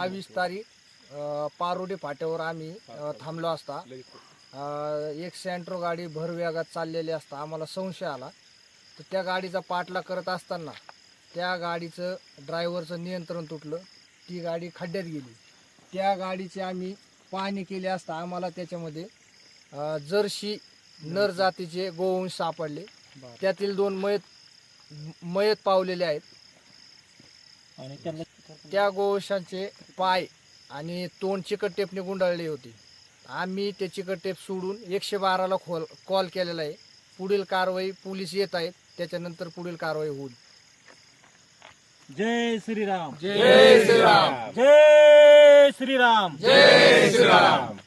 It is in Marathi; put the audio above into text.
22 तारीख पारोडी फाट्यावर आम्ही थांबलो असता एक सेंट्रो गाडी भरवेगात चाललेली असता आम्हाला संशय आला. तर त्या गाडीचा पाठलाग करत असताना त्या गाडीचं ड्रायव्हरचं नियंत्रण तुटलं, ती गाडी खड्ड्यात गेली. त्या गाडीची आम्ही पाहणी केली असता आम्हाला त्याच्यामध्ये जर्सी नर जातीचे गोवंश सापडले. त्यातील 2 मयत पावलेले आहेत आणि त्यांना त्या गोवंशांचे पाय आणि तोंड चिकट टेपने गुंडाळले होते. आम्ही ते चिकट टेप सोडून 112ला कॉल केलेला आहे. पुढील कारवाई पोलीस येत आहेत, त्याच्यानंतर पुढील कारवाई होईल. जय श्रीराम, जय श्रीराम, जय श्रीराम, जय श्रीराम.